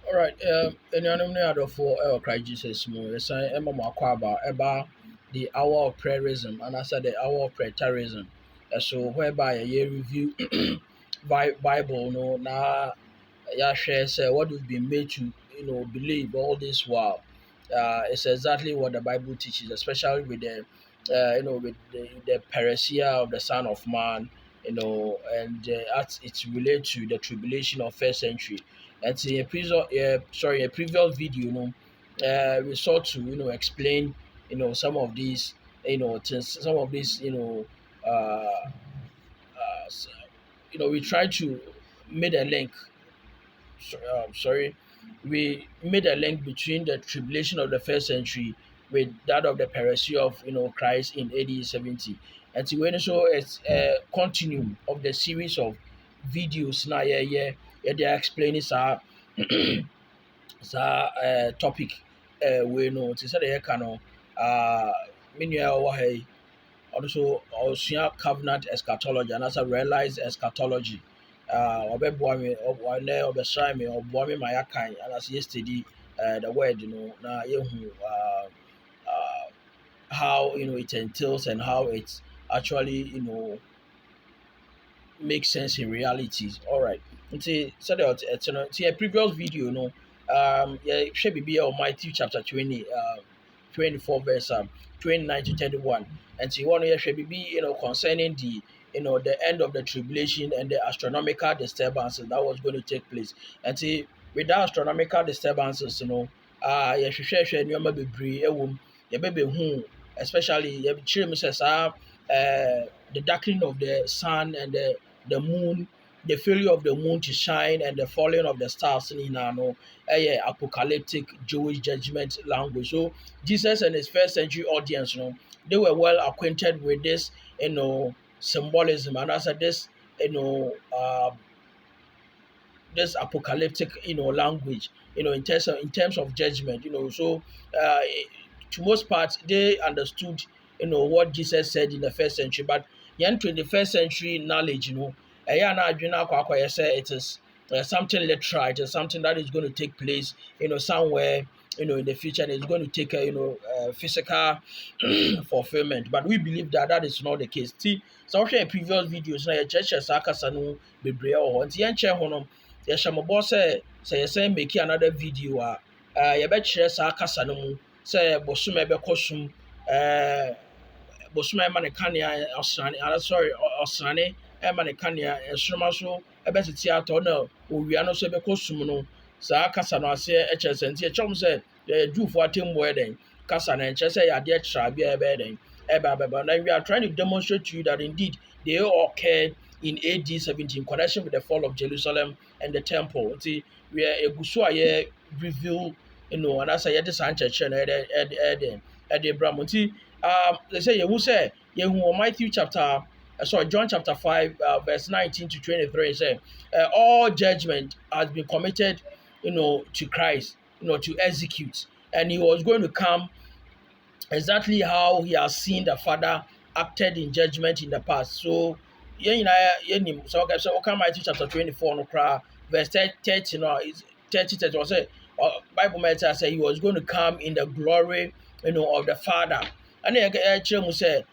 All right. Anyone know for Christ Jesus more? Yes, I am about the hour of prayerism, and I said the hour of prayerism. So whereby a review Bible, no, now yeah, share say what we've been made to believe all this while. It's exactly what the Bible teaches, especially with the with the parousia of the Son of Man, and as it's related to the tribulation of first century. And in a previous, a previous video, we sought to explain some of these things, some of these s- we try to made a link. Sorry, we made a link between the tribulation of the first century with that of the parousia of Christ in AD 70. And so when so it's a continuum of the series of videos now, yeah, they are explaining topic we know to say the no menu also covenant eschatology and also realized eschatology. Ɔbɛboa me ɔnɛ ɔbɛsra me ɔboa me ma yɛakan and as yesterday the word na yɛhu how it entails and how it actually makes sense in realities. All right. Nti sɛdeɛ ɛte no nti a previous video no yɛhwɛ biribi a Matthew chapter 20 24 verse 29 to 31. And so you want to hear biribi concerning the end of the tribulation and the astronomical disturbances that was going to take place. And see with the astronomical disturbances, yɛhwehwɛhwɛ nneɛma bebree ɛwɔ mu yɛbɛbɛhu especially yɛkyerɛ mu sɛ the darkening of the sun and the moon, the failure of the moon to shine and the falling of the stars in apocalyptic Jewish judgment language. So Jesus and his first century audience, they were well acquainted with this, symbolism and also this, this apocalyptic, language, in terms of judgment, So to most part, they understood, what Jesus said in the first century. But in 21st century knowledge, it is something literal. It is something that is going to take place, somewhere, in the future, and it's going to take a, physical fulfillment. But we believe that that is not the case. See, so in previous videos, na church sakasa no bebree wɔ hɔ. Nti yɛnkyɛn ho no, yɛhyɛ mo bɔ sɛ yɛsɛn make another video a yɛbɛkyerɛ saa kasa no mu sɛ bosom ɛbɛkɔ som bosom ɛma ne kanea ɔsrane ɛma ne kanea nsoroma so ɛbɛtete atɔ na owia no so ɛbɛkɔ som no saa kasa no aseɛ ɛkyerɛ sɛ nti ɛkyerɛ mu sɛ Jewfoɔ atemmuo yɛ dɛn kasa no nkyerɛ sɛ yɛ adeɛ kyerɛ bi a ɛbɛyɛ dɛn ɛbɛbɛba. Now we are trying to demonstrate to you that indeed they all occurred in AD 70 in connection with the fall of Jerusalem and the temple. See, we are a gusua review, and as I had this answer, at the Abraham. They say, Matthew chapter, John chapter 5, verse 19 to 23, say, all judgment has been committed, to Christ, to execute. And he was going to come exactly how he has seen the Father acted in judgment in the past. So, so okay, Matthew chapter 24, verse 30, 30 was say, Bible matter say he was going to come in the glory, of the Father. And say,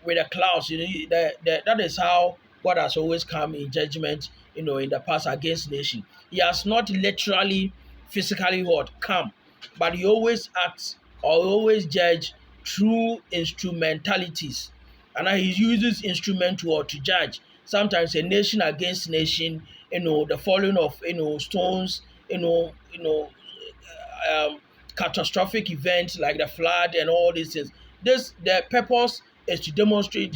with the clouds, that is how God has always come in judgment, in the past against nation. He has not literally, physically what come, but he always acts or always judge through instrumentalities. And he uses instrument to judge. Sometimes a nation against nation, the falling of stones, um, catastrophic events like the flood and all these things. The purpose is to demonstrate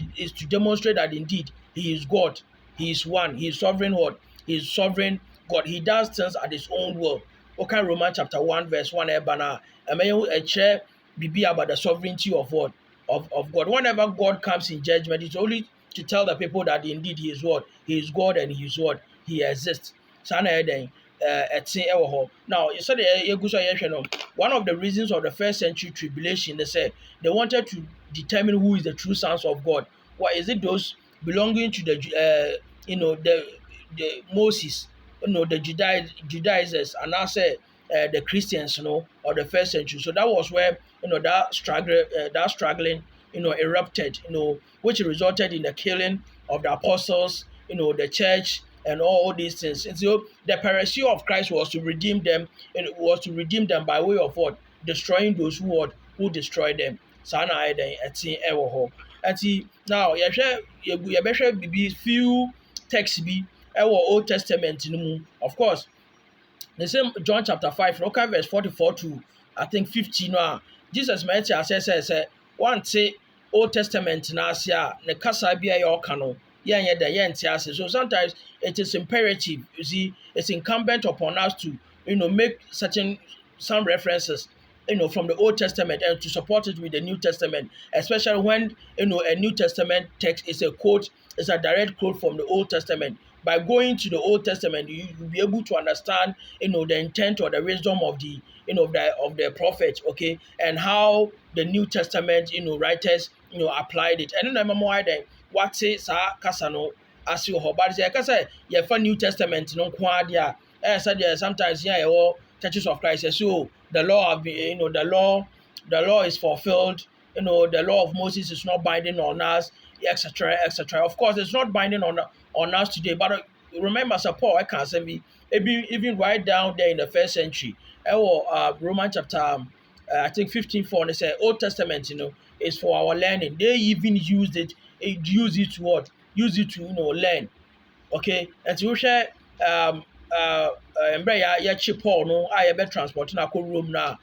that indeed He is God, He is one, He is sovereign God, He is sovereign God. He does things at His own will. Okay, Romans chapter 1 verse 1 ebana. A chair be about the sovereignty of what of God. Whenever God comes in judgment, it's only to tell the people that indeed He is what He is God and He is what He exists. Sana eden ɛte ɛwɔ hɔ. Now, you said yɛgu so a yɛhwɛ no, one of the reasons of the first century tribulation, they said they wanted to determine who is the true sons of God. What is it? Those belonging to the Moses, the Judaizers, and I say the Christians, or the first century. So that was where that struggling, erupted, which resulted in the killing of the apostles, the church, and all these things. And so the parousia of Christ was to redeem them, and it was to redeem them by way of what? Destroying those who destroyed them. Sana ayɛ ɛte ɛwɔ hɔ. Ɛnti now yɛbɛhwɛ bibi few texts bi ɛwɔ Old Testament no mu. Of course, the same John chapter 5, okay, verse 44 to I think 50 no Jesus might say one say Old Testament na ase a ne kasa bi a yɛ ɔka no yɛnyɛ dɛ yɛnte ase. So sometimes it is imperative, you see, it's incumbent upon us to make some references from the Old Testament and to support it with the New Testament, especially when a New Testament text is a quote, is a direct quote from the Old Testament. By going to the Old Testament, you'll be able to understand, the intent or the wisdom of the, of the prophet, okay, and how the New Testament, writers, applied it. And then remember why then what say sa kasano as you but say kasa you for New Testament no kwa dia said sometimes churches of Christ say so the law have been, the law is fulfilled, the law of Moses is not binding on us, etc., etc. Of course, it's not binding on us today, but remember, Sir Paul, I can't say me, even right down there in the first century, Roman chapter, I think 15:4, and they say Old Testament, is for our learning. They even use it to what? Use it to learn. Okay, and to share mbrɛ yɛkye Paul no a yɛbɛ transport no akɔ Rome no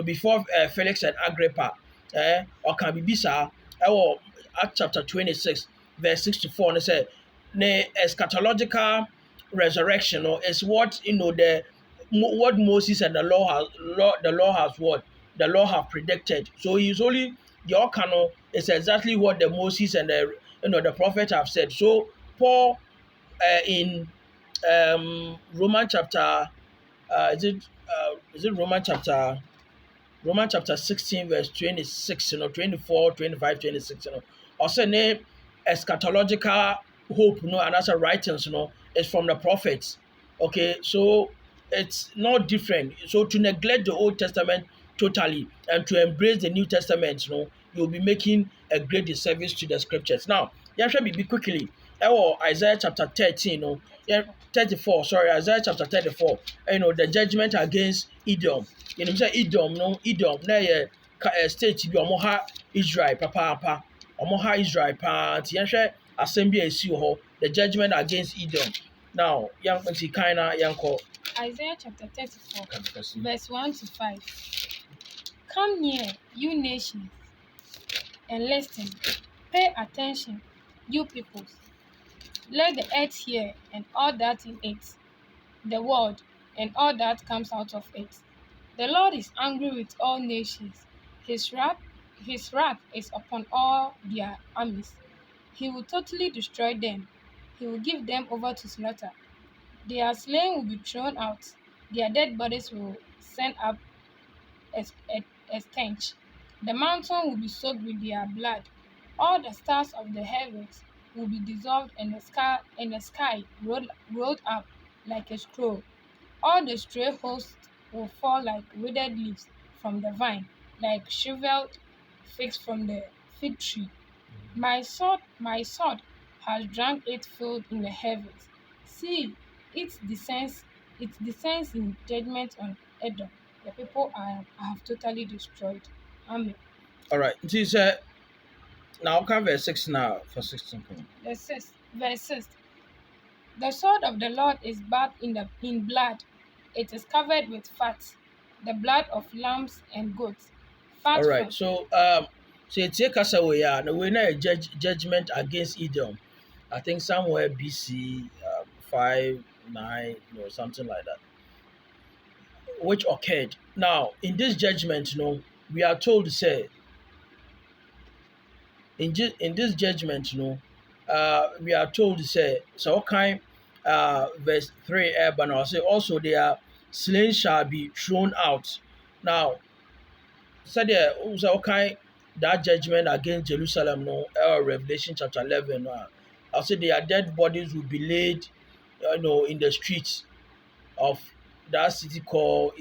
before Felix and Agrippa ɔka biribi saa ɛwɔ Act chapter 26 verse 64 no sɛ ne eschatological resurrection is what what Moses and the law has what the law have predicted. So he's only the ɔka is exactly what the Moses and the prophet have said. So Paul in Roman chapter is it Roman chapter 16 verse 26, 24, 25, 26, also name eschatological hope, and as a writings, is from the prophets. Okay, so it's not different. So to neglect the Old Testament totally and to embrace the New Testament, you'll be making a great disservice to the scriptures. Now, be quickly. Isaiah chapter 13, 34, sorry, Isaiah chapter 34, the judgment against Edom. Say Edom, na state bi omoha Israel papa, omoha Israel pa, ti yehwe asem bi esi ho, the judgment against Edom. Now, young nti kind na yanko. Isaiah chapter 34, verse 1 to 5. Come near, you nations, and listen. Pay attention, you peoples. Let the earth hear and all that in it, the world and all that comes out of it. The Lord is angry with all nations. His wrath is upon all their armies. He will totally destroy them. He will give them over to slaughter. Their slain will be thrown out. Their dead bodies will send up a stench. The mountain will be soaked with their blood. All the stars of the heavens will be dissolved, and the sky rolled up like a scroll. All the stray hosts will fall like withered leaves from the vine, like shriveled figs from the fig tree. My sword has drunk its fill in the heavens. See, it descends in judgment on Edom. The people I have totally destroyed. Amen. All right. It says now come verse 6 now for 16. Verse 6. The sword of the Lord is bathed in blood. It is covered with fat, the blood of lambs and goats. All Fat right. from So it take us away. Yeah, no, we're not a judgment against Edom. I think somewhere BC 5 9, something like that, which occurred. Now in this judgment, we are told to say in this judgment, we are told to say so. Okay, verse 3, but now say also their slain shall be thrown out. Now sɛdeɛ wohu sɛ wokan that judgment against Jerusalem no Revelation chapter 11 no I'll say their dead bodies will be laid in the streets of that city called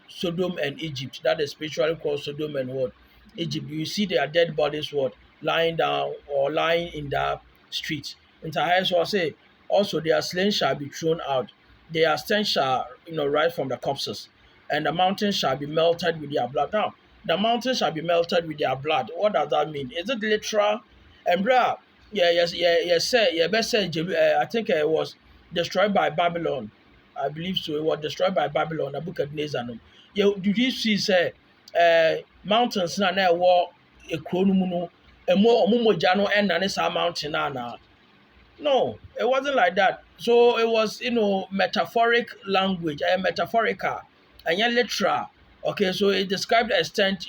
Sodom and Egypt, that is spiritually called Sodom and what Egypt. You see their dead bodies what lying down or lying in the streets. In Tahir, so I say also their slain shall be thrown out, their stench shall rise from the corpses, and the mountains shall be melted with their blood. Now the mountains shall be melted with their blood. What does that mean? Is it literal? And yeah, yes, yeah, yes, sir. Yeah, best say I think it was destroyed by Babylon. I believe so. It was destroyed by Babylon. Nebuchadnezzar. No. Did you see say mountains na war a no no emo mogya no ɛnna ne saa mountain na? No, it wasn't like that. So it was, metaphoric language, metaphorical, and yet literal. Okay, so it described the extent,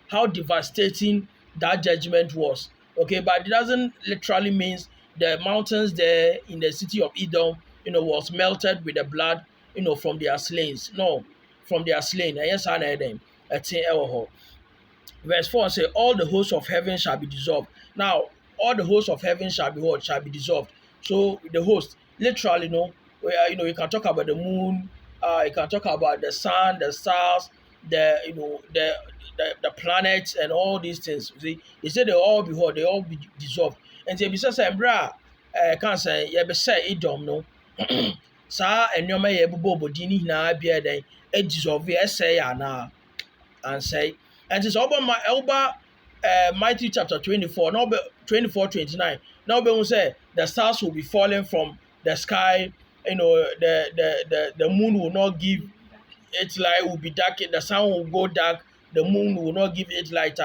how devastating that judgment was. Okay, but it doesn't literally means the mountains there in the city of Edom, was melted with the blood, from their slains. No, from their slain. And yes, I know them. Verse 4 say, all the hosts of heaven shall be dissolved. Now, all the hosts of heaven shall be what? Shall be dissolved. So the host, literally, where you can talk about the moon, you can talk about the sun, the stars, the planets and all these things. See, he said they all be what? They all be dissolved. And they be saying, bra, can't say, yeah, be say it don't know. Sa and your may bobo dini na be a day, it dissolve, yes, say, and say, and it's over my elba Matthew chapter 24, now 24, 29. Now we say the stars will be falling from the sky, the moon will not give its light, will be dark, the sun will go dark, the moon will not give its light.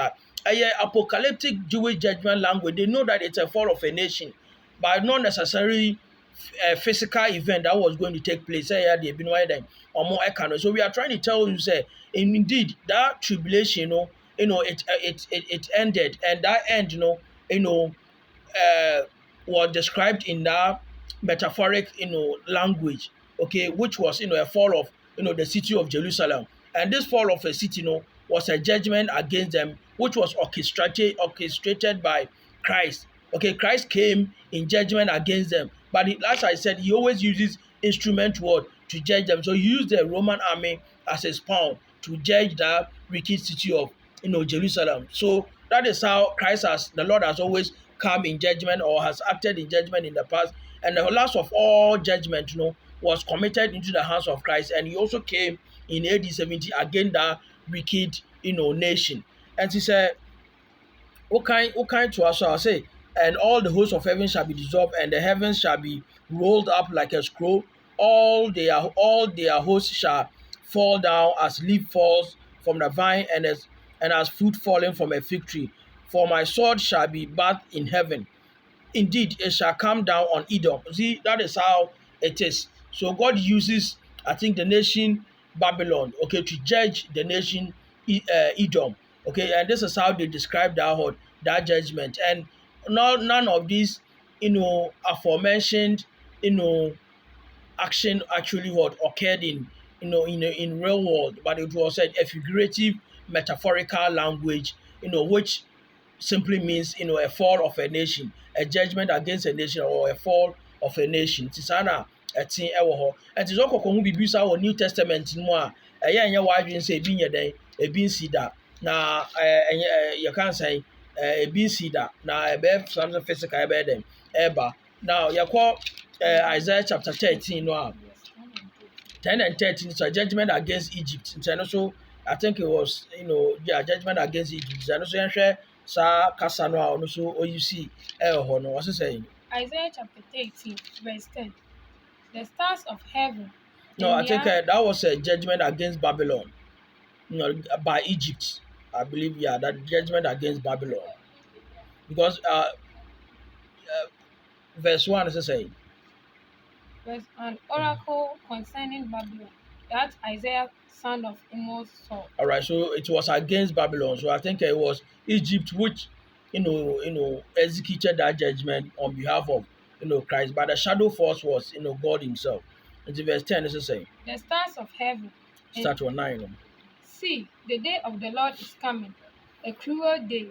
Apocalyptic Jewish judgment language, they know that it's a fall of a nation, but not necessarily a physical event that was going to take place. They've been waiting or more economic. So we are trying to tell you, say, indeed, that tribulation, it ended, and that end, was described in that metaphoric, language, okay, which was, a fall of, the city of Jerusalem. And this fall of a city, was a judgment against them, which was orchestrated by Christ. Okay, Christ came in judgment against them. But as I said, he always uses instrument word to judge them. So he used the Roman army as a spawn to judge that wicked city of Jerusalem. So that is how the Lord has always come in judgment or has acted in judgment in the past. And the last of all judgment, was committed into the hands of Christ. And he also came in AD 70 against that wicked, nation. And he said, what kind to us? I say, and all the hosts of heaven shall be dissolved, and the heavens shall be rolled up like a scroll. All their hosts shall fall down as leaf falls from the vine, and as fruit falling from a fig tree. For my sword shall be bathed in heaven. Indeed, it shall come down on Edom. See, that is how it is. So God uses, I think, the nation Babylon, okay, to judge the nation Edom. Okay, and this is how they describe that judgment. And none of these, aforementioned, action actually what occurred in real world, but it was a figurative, metaphorical language, which simply means a fall of a nation, a judgment against a nation, or a fall of a nation. Tisana ɛte ɛwɔ hɔ. Ɛnti sɛ ɔkɔkɔ ho biribi sa wɔ New Testament mu a ɛyɛ nyɛ wadwin sɛ ebi nyɛ dɛn, ebi nsi da. na you can say BC that now something physical ebe dem eba. Now you call Isaiah chapter 13 no, Yes, 10 and 13 is a judgment against Egypt. And also, I think it was, yeah, judgment against Egypt. And also, sa kasa no a ɔno so you see hɔ no what's saying? Isaiah chapter 13, verse 10. The stars of heaven No, and I the think earth. that was a judgment against Babylon, by Egypt. I believe, yeah, that judgment against Babylon. Because verse 1 is saying, Was an oracle concerning Babylon that Isaiah son of Amos saw. all right, so it was against Babylon. So I think it was Egypt which, executed that judgment on behalf of, Christ. But the shadow force was, God Himself. And in verse 10 is saying, The stars of heaven and start with 9. see, the day of the Lord is coming, a cruel day,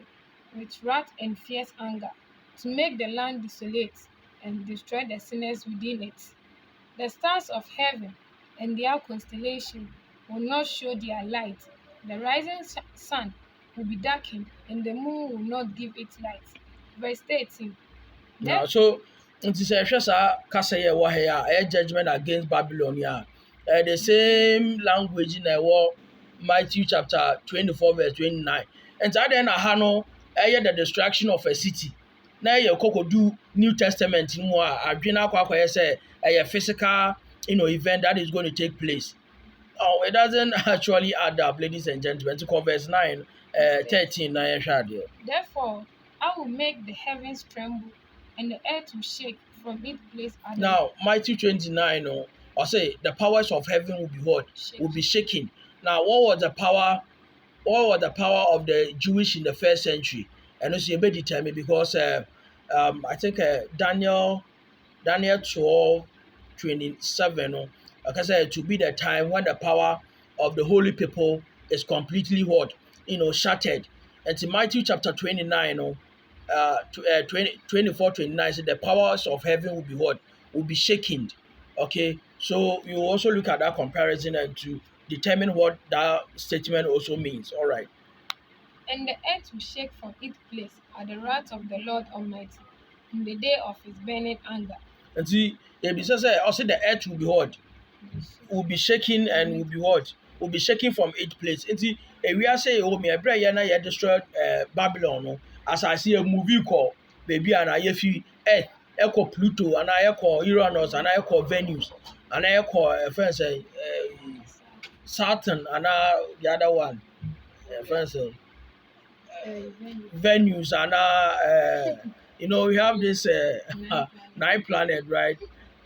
with wrath and fierce anger, to make the land desolate and destroy the sinners within it. The stars of heaven and their constellation will not show their light. The rising sun will be darkened, and the moon will not give its light. Verse 13. Now, Therefore, so nti sɛ ɛhwɛ saa kasa yɛ ɛwɔ ha yi a ɛyɛ judgment against Babylon yi a the same language na ɛwɔ Matthew chapter 24 verse 29. And saa deɛ na ha no ɛyɛ the destruction of a city. Na ɛyɛ kɔkɔdu New Testament mu a adwene akɔ akɔyɛ sɛ ɛyɛ physical event that is going to take place. Oh, it doesn't actually add up, ladies and gentlemen. To verse 9, 13, na yɛhwɛ adeɛ. therefore, I will make the heavens tremble, and the earth will shake from its place. Now, Matthew 29, I say the powers of heaven will be what? Shake. Will be shaking. Now, what was the power? What was the power of the Jewish in the first century? And also, you may determine because I think Daniel 12:27, like I said, to be the time when the power of the holy people is completely what? Shattered. And in Matthew chapter 29, 24, 29 said the powers of heaven will be what? Will be shaken. Okay, so you also look at that comparison and to determine what that statement also means. All right. And the earth will shake from its place at the wrath of the Lord Almighty, in the day of his burning anger. And see, if it says also the earth will be what? Will be shaking and will be what? Will be shaking from its place. And see, if we are saying, oh, me, a brother, you destroyed Babylon. No? As I see a movie called Baby and I feel Earth, Echo Pluto, and I call Uranus, and I call Venus, and I call friend say Saturn, and the other one, friend say Venus, and we have this nine planet, right?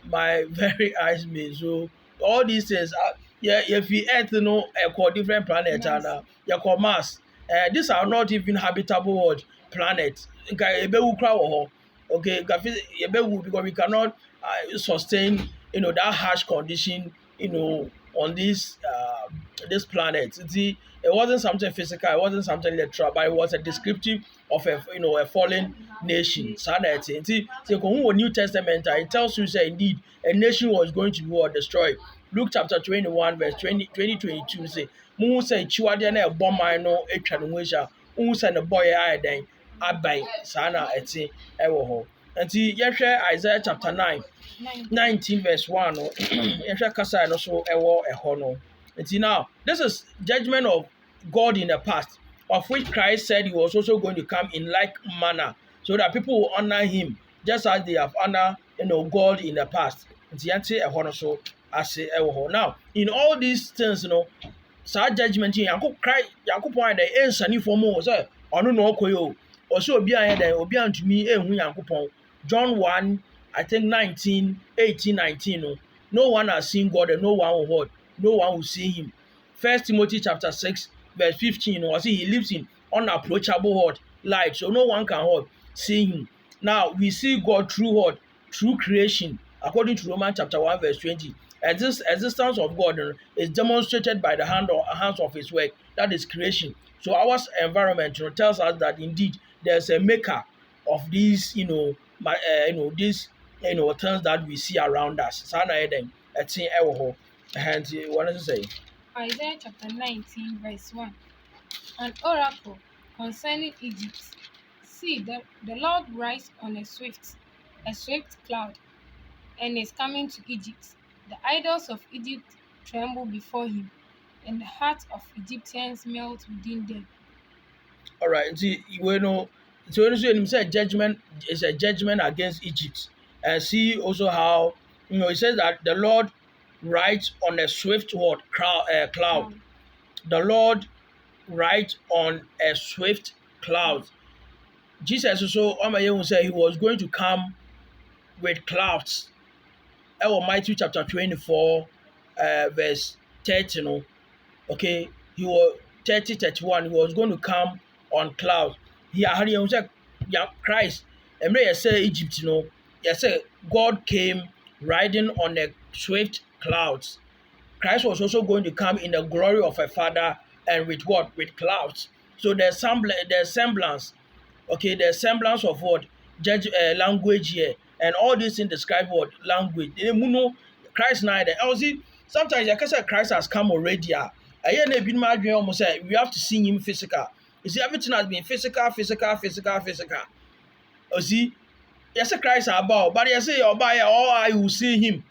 My very eyes me. So all these things, yeah, if you Earth, call different planets, and you call Mars. These are not even habitable world planets. Okay, okay, because we cannot sustain, that harsh condition, on this planet. See, it wasn't something physical, it wasn't something literal, but it was a descriptive of a fallen nation. See, New Testament, it tells you say indeed a nation was going to be destroyed. Luke chapter 21, verse 22 say, Mu say chiwade na ɛbɔ man no atwa no ho ahyia. Mu say ne boy ayɛ den aban saa na ɛte ɛwɔ hɔ. Nti yɛhwɛ Isaiah chapter 19 verse 1 no yɛhwɛ kasa no so ɛwɔ ɛhɔ no. Nti now this is judgment of God in the past, of which Christ said he was also going to come in like manner, so that people will honor him just as they have honored God in the past. Nti yɛnte ɛhɔ no so ase ɛwɔ hɔ. Now in all these things, saa judgment yi Nyankopɔn ayɛ dɛ ɛnsanifoɔ mu sɛ ɔno na ɔkɔ yi o. Ɔsɛ obi ayɛ dɛ obi antumi ɛnhu Nyankopɔn. John 1, I think 18, 19. No one has seen God and no one will what? No one will see him. First Timothy chapter 6, verse 15. Or see he lives in unapproachable what? Light. So no one can what? See him. Now we see God through what? Through creation. According to Romans chapter 1, verse 20. Existence of God is demonstrated by the hands of his work, that is creation. So our environment tells us that indeed there's a maker of these, these things that we see around us. Sana eden etin ewo ho. And what does it say? Isaiah chapter 19, verse 1. An oracle concerning Egypt. See, the Lord rides on a swift cloud, and is coming to Egypt. The idols of Egypt tremble before him, and the hearts of Egyptians melt within them. All right. See, you know, so when you say judgment is a judgment against Egypt, and see also how it says that the Lord rides on a swift what cloud. Cloud. The Lord rides on a swift cloud. Jesus also, say he was going to come with clouds. Matthew chapter 24, verse 30. No, okay, he was 30, 31. He was going to come on clouds. He had said, yeah, Christ. And may I say Egypt, you say God came riding on a swift clouds. Christ was also going to come in the glory of a father and with what? With clouds. So there's semblance, okay, the semblance of what? Judge language here. And all these things describe what? Language. Christ neither. I see, sometimes I can say Christ has come already. I hear been my dream almost say we have to see him physical. You see, everything has been physical, physical, physical, physical. You see, yes, Christ about, but yes, say all I will see him.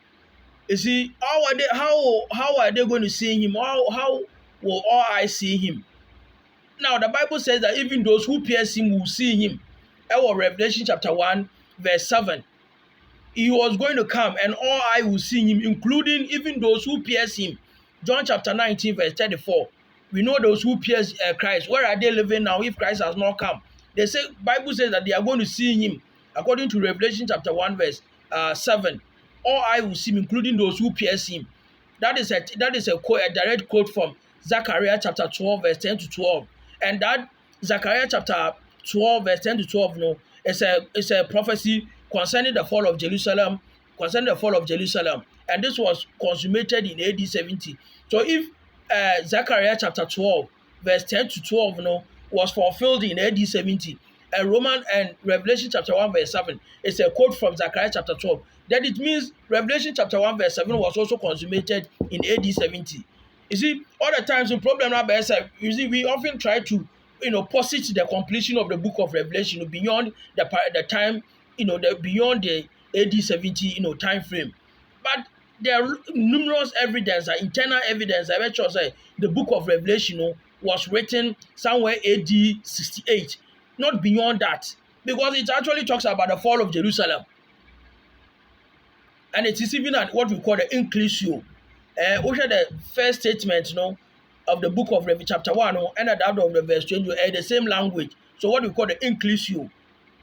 You see, how are they going to see him? How will all eyes see him? Now the Bible says that even those who pierce him will see him. Revelation chapter 1, verse 7. He was going to come and all eye will see him, including even those who pierce him. John chapter 19, verse 34. We know those who pierce Christ. Where are they living now if Christ has not come? They say, Bible says that they are going to see him, according to Revelation chapter 1, verse 7. All eye will see him, including those who pierce him. That is a direct quote from Zechariah chapter 12, verse 10 to 12. And that Zechariah chapter 12, verse 10 to 12, it's a prophecy concerning the fall of Jerusalem, And this was consummated in AD 70. So if Zechariah chapter 12, verse 10 to 12, was fulfilled in AD 70, and Revelation chapter 1, verse 7 is a quote from Zechariah chapter 12, then it means Revelation chapter 1, verse 7 was also consummated in AD 70. You see, all the times the problem now, you see, we often try to, posit the completion of the book of Revelation beyond the time, beyond the AD 70, time frame. But there are numerous evidence, internal evidence, I bet you say the book of Revelation was written somewhere AD 68, not beyond that, because it actually talks about the fall of Jerusalem. And it is even at what we call the inclusio. Which are the first statement, of the book of Revelation chapter 1, and at the end of the verse 20, the same language. So what we call the inclusio.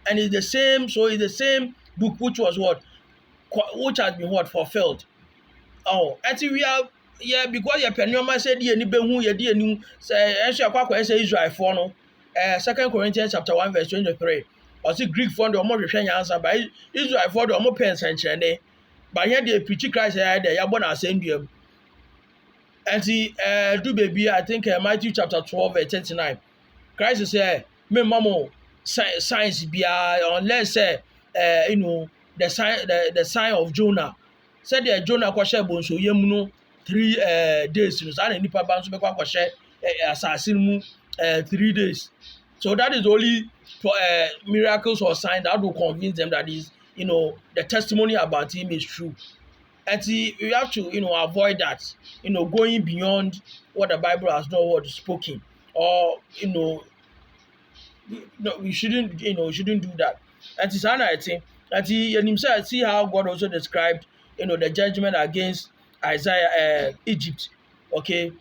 And it's the same book which was what? Which has been what? Fulfilled. Oh, and we are, yeah, because your penoma said ye ni behu ye di enu say enso akwa say Israel for no. 2 Corinthians chapter 1, verse 23. Or see Greek for the omo hwehwe nyansa, but Israel for the omo pen senkyerene. But here they preach Christ here there, yabo na asendua. And see, do baby, I think Matthew chapter 12, verse 39. Christ say, me mamo science be unless the sign of Jonah. Said the Jonah kwashe bonso yemu no 3 days. No, sa na nipa ba nso be kwashe assassin mu 3 days. So that is only miracles or sign that will convince them that is, the testimony about him is true. And see, we have to, avoid that, going beyond what the Bible has not spoken, or we shouldn't, do that. And it's another thing. And himself see how God also described, the judgment against Egypt. Okay,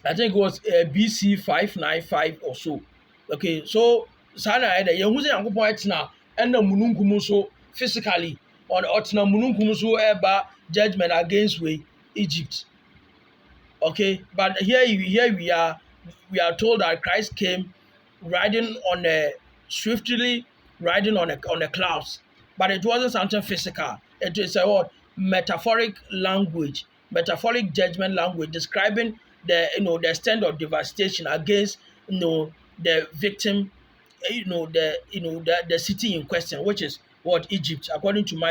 I think it was BC 595 or so. Okay, so sana eda yehu se yankopon etena na mununkum so physically on otena mununkum so eba judgment against Egypt. Okay, but here we are told that Christ came swiftly riding on a clouds, but it wasn't something physical. It is a what? Metaphoric language, metaphoric judgment language describing the extent of devastation against the victim, the city in question, which is what? Egypt, according to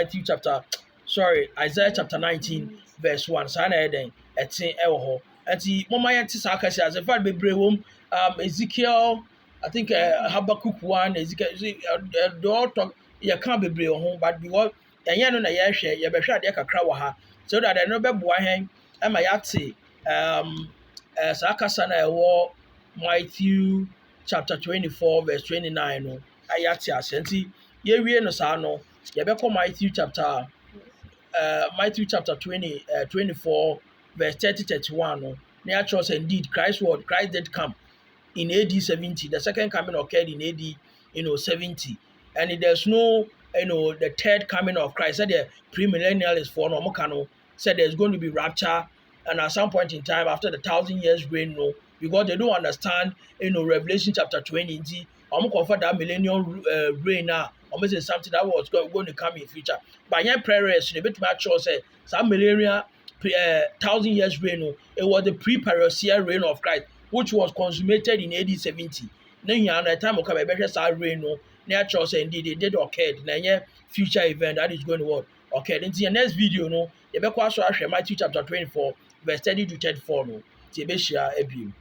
Isaiah chapter 19, verse 1. Sana eden etin ewo ho. Enti mama yɛte saa kase as in fact bebree wom Ezekiel, I think Habakkuk 1, Ezekiel, they all talk, you can't be brave home, but because ɛnyɛ no na yɛhwɛ yɛbɛhwɛ adeɛ kakra wɔ ha so that ɛno bɛboa hɛn ama yɛate saa kasa na ɛwɔ Matthew chapter 24 verse 29 no ayɛate asɛ nti yɛwie no saa no yɛbɛkɔ Matthew chapter 24 verse 30-31 no na yɛakyerɛ sɛ indeed Christ did come in AD 70. The second coming occurred in AD 70. And there's no the third coming of Christ. Said the premillennialists for no mokano said there's going to be rapture, and at some point in time after the 1,000 years reign, no, because they don't understand Revelation chapter 20. I'm comfort that millennial reign now. Almost is something that was going to come in future. But yeah, prayers, a bit much say some millennia 1,000 years reign. No, it was the pre-parousia reign of Christ, which was consummated in AD 70. Then at the time of come better reign. No, nature say indeed it did occur. Then future event that is going to what occur. In the next video, no, you better also Matthew chapter 24, verse 30-34. No, you be share a view.